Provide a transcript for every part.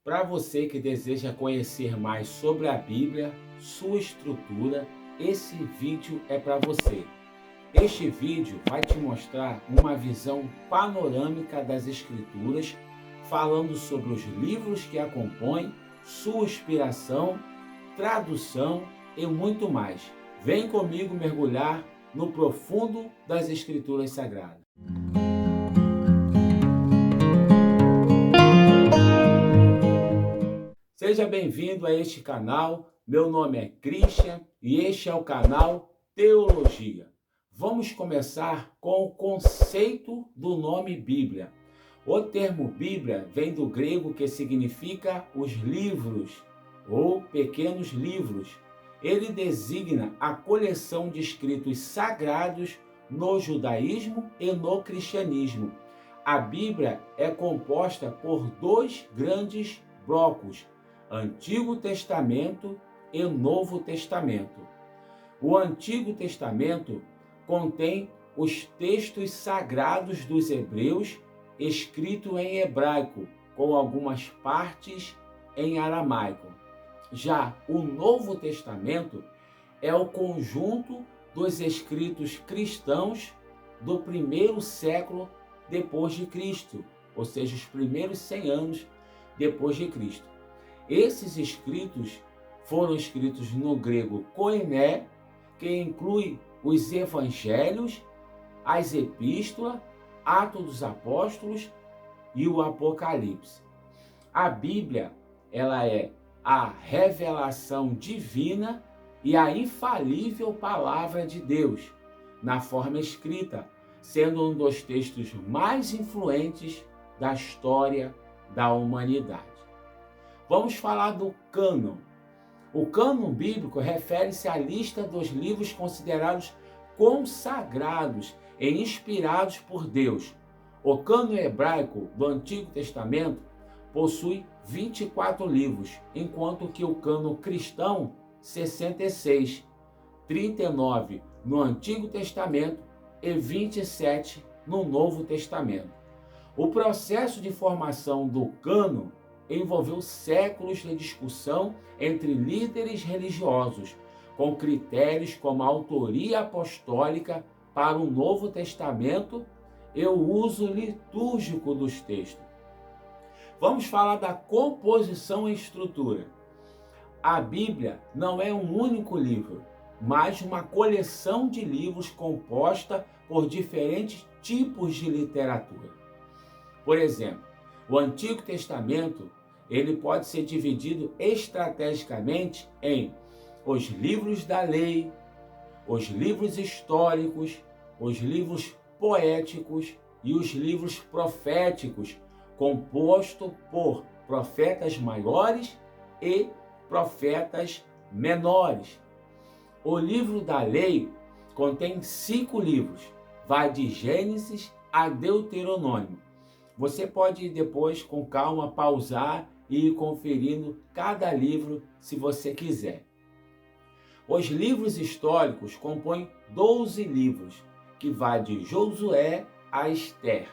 Para você que deseja conhecer mais sobre a Bíblia, sua estrutura, esse vídeo é para você. Este vídeo vai te mostrar uma visão panorâmica das Escrituras, falando sobre os livros que a compõem, sua inspiração, tradução e muito mais. Vem comigo mergulhar no profundo das Escrituras Sagradas. Seja bem-vindo a este canal. Meu nome é Christian e este é o canal Teologia. Vamos começar com o conceito do nome Bíblia. O termo Bíblia vem do grego que significa os livros ou pequenos livros. Ele designa a coleção de escritos sagrados no judaísmo e no cristianismo. A Bíblia é composta por dois grandes blocos: Antigo Testamento e Novo Testamento. O Antigo Testamento contém os textos sagrados dos hebreus, escrito em hebraico, com algumas partes em aramaico. Já o Novo Testamento é o conjunto dos escritos cristãos do primeiro século depois de Cristo, ou seja, os primeiros 100 anos depois de Cristo. Esses escritos foram escritos no grego koiné, que inclui os evangelhos, as epístolas, Atos dos Apóstolos e o Apocalipse. A Bíblia, ela é a revelação divina e a infalível palavra de Deus, na forma escrita, sendo um dos textos mais influentes da história da humanidade. Vamos falar do cânon. O cânon bíblico refere-se à lista dos livros considerados consagrados e inspirados por Deus. O cânon hebraico do Antigo Testamento possui 24 livros, enquanto que o cânon cristão, 66, 39 no Antigo Testamento e 27 no Novo Testamento. O processo de formação do cânon envolveu séculos de discussão entre líderes religiosos, com critérios como a autoria apostólica para o Novo Testamento e o uso litúrgico dos textos. Vamos falar da composição e estrutura. A Bíblia não é um único livro, mas uma coleção de livros composta por diferentes tipos de literatura. Por exemplo, o Antigo Testamento, ele pode ser dividido estrategicamente em os livros da lei, os livros históricos, os livros poéticos e os livros proféticos, composto por profetas maiores e profetas menores. O livro da lei contém 5 livros, vai de Gênesis a Deuteronômio. Você pode depois, com calma, pausar e ir conferindo cada livro se você quiser. Os livros históricos compõem 12 livros, que vai de Josué a Esther.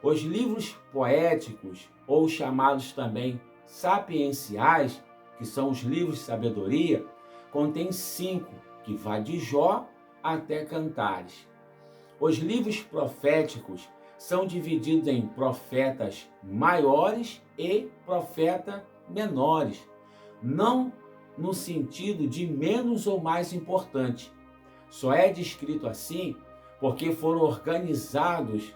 Os livros poéticos, ou chamados também sapienciais, que são os livros de sabedoria, contêm 5, que vai de Jó até Cantares. Os livros proféticos são divididos em profetas maiores e profetas menores, não no sentido de menos ou mais importante. Só é descrito assim porque foram organizados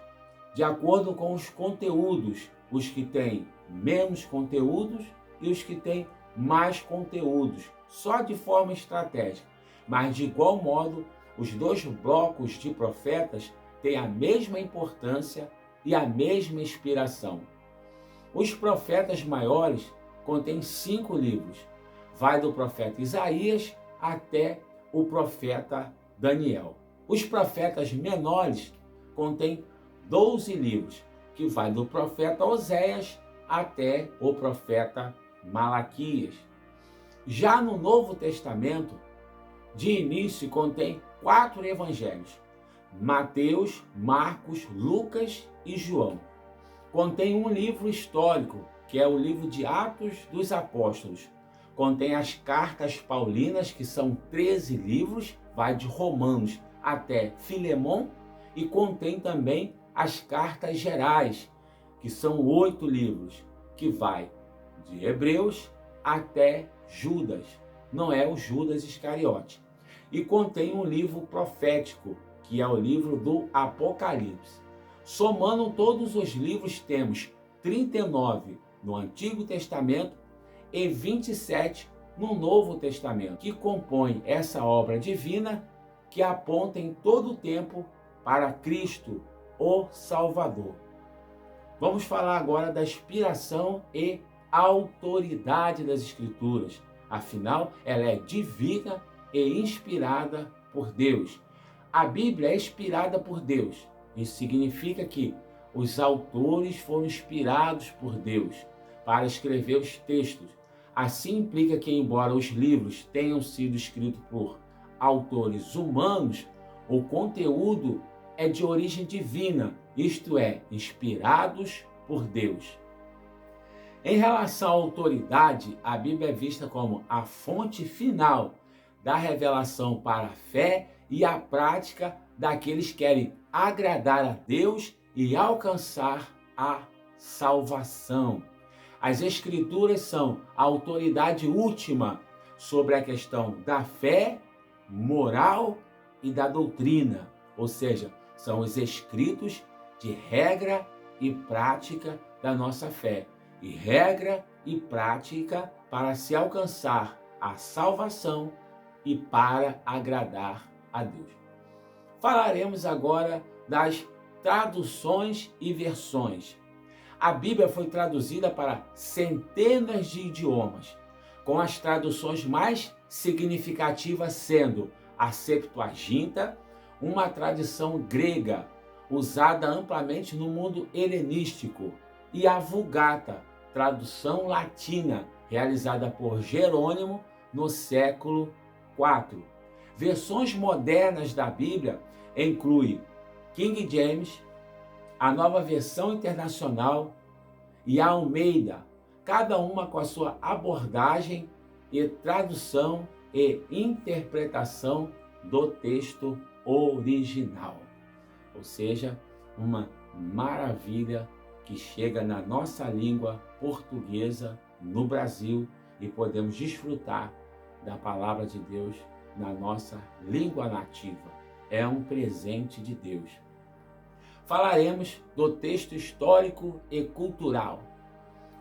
de acordo com os conteúdos, os que têm menos conteúdos e os que têm mais conteúdos, só de forma estratégica. Mas de igual modo, os dois blocos de profetas têm a mesma importância e a mesma inspiração. Os profetas maiores contêm 5 livros, vai do profeta Isaías até o profeta Daniel. Os profetas menores contêm 12 livros, que vai do profeta Oséias até o profeta Malaquias. Já no Novo Testamento, de início contém 4 evangelhos: Mateus, Marcos, Lucas e João. Contém um livro histórico, que é o livro de Atos dos Apóstolos. Contém as cartas paulinas, que são 13 livros, vai de Romanos até Filemon, e contém também as cartas gerais, que são 8 livros, que vai de Hebreus até Judas, não é o Judas Iscariote. E contém um livro profético, que é o livro do Apocalipse. Somando todos os livros, temos 39 no Antigo Testamento e 27 no Novo Testamento, que compõem essa obra divina que aponta em todo o tempo para Cristo, o Salvador. Vamos falar agora da inspiração e autoridade das Escrituras. Afinal, ela é divina e inspirada por Deus. A Bíblia é inspirada por Deus. Isso significa que os autores foram inspirados por Deus para escrever os textos. Assim implica que, embora os livros tenham sido escritos por autores humanos, o conteúdo é de origem divina, isto é, inspirados por Deus. Em relação à autoridade, a Bíblia é vista como a fonte final da revelação para a fé e a prática daqueles que querem agradar a Deus e alcançar a salvação. As Escrituras são a autoridade última sobre a questão da fé, moral e da doutrina, ou seja, são os escritos de regra e prática da nossa fé, e regra e prática para se alcançar a salvação e para agradar a Deus. Falaremos agora das traduções e versões. A Bíblia foi traduzida para centenas de idiomas, com as traduções mais significativas sendo a Septuaginta, uma tradição grega usada amplamente no mundo helenístico, e a Vulgata, tradução latina realizada por Jerônimo no século IV. Versões modernas da Bíblia incluem King James, a Nova Versão Internacional e a Almeida, cada uma com a sua abordagem e tradução e interpretação do texto original. Ou seja, uma maravilha que chega na nossa língua portuguesa no Brasil e podemos desfrutar da palavra de Deus na nossa língua nativa. É um presente de Deus. Falaremos do texto histórico e cultural.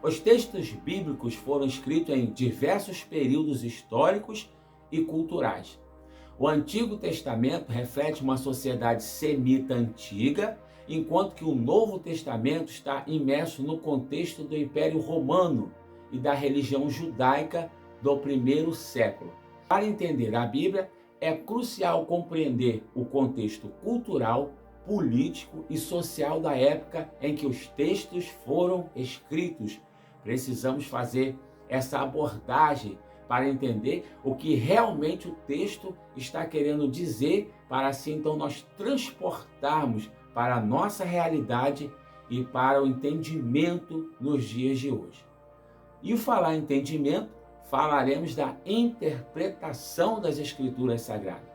Os textos bíblicos foram escritos em diversos períodos históricos e culturais. O Antigo Testamento reflete uma sociedade semita antiga, enquanto que o Novo Testamento está imerso no contexto do Império Romano e da religião judaica do primeiro século. Para entender a Bíblia, é crucial compreender o contexto cultural, político e social da época em que os textos foram escritos. Precisamos fazer essa abordagem para entender o que realmente o texto está querendo dizer, para assim então nós transportarmos para a nossa realidade e para o entendimento nos dias de hoje. E falar em entendimento, falaremos da interpretação das Escrituras Sagradas.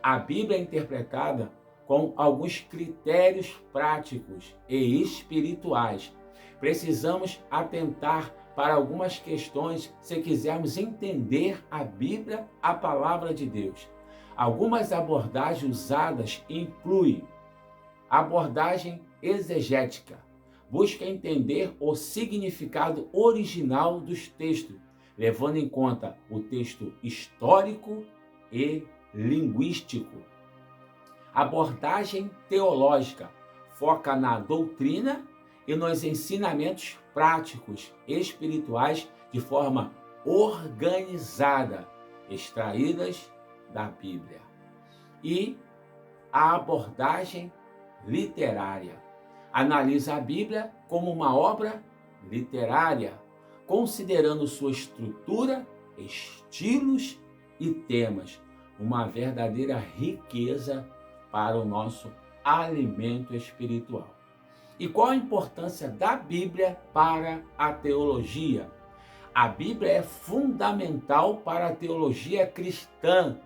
A Bíblia é interpretada com alguns critérios práticos e espirituais. Precisamos atentar para algumas questões se quisermos entender a Bíblia, a palavra de Deus. Algumas abordagens usadas incluem a abordagem exegética, busca entender o significado original dos textos, levando em conta o texto histórico e linguístico. Abordagem teológica, foca na doutrina e nos ensinamentos práticos espirituais de forma organizada, extraídas da Bíblia. E a abordagem literária analisa a Bíblia como uma obra literária, considerando sua estrutura, estilos e temas, uma verdadeira riqueza para o nosso alimento espiritual. E qual a importância da Bíblia para a teologia? A Bíblia é fundamental para a teologia cristã,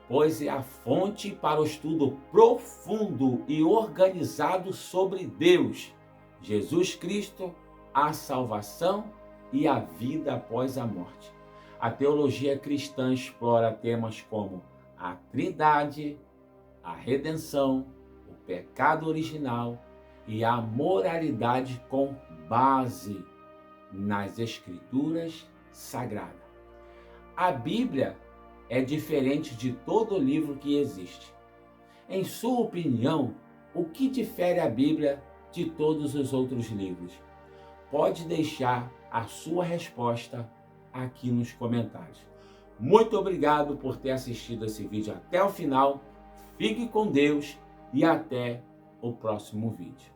pois é a fonte para o estudo profundo e organizado sobre Deus, Jesus Cristo, a salvação e a vida após a morte. A teologia cristã explora temas como a Trindade, a redenção, o pecado original e a moralidade com base nas Escrituras Sagradas. A Bíblia é diferente de todo livro que existe. Em sua opinião, o que difere a Bíblia de todos os outros livros? Pode deixar a sua resposta aqui nos comentários. Muito obrigado por ter assistido esse vídeo até o final. Fique com Deus e até o próximo vídeo.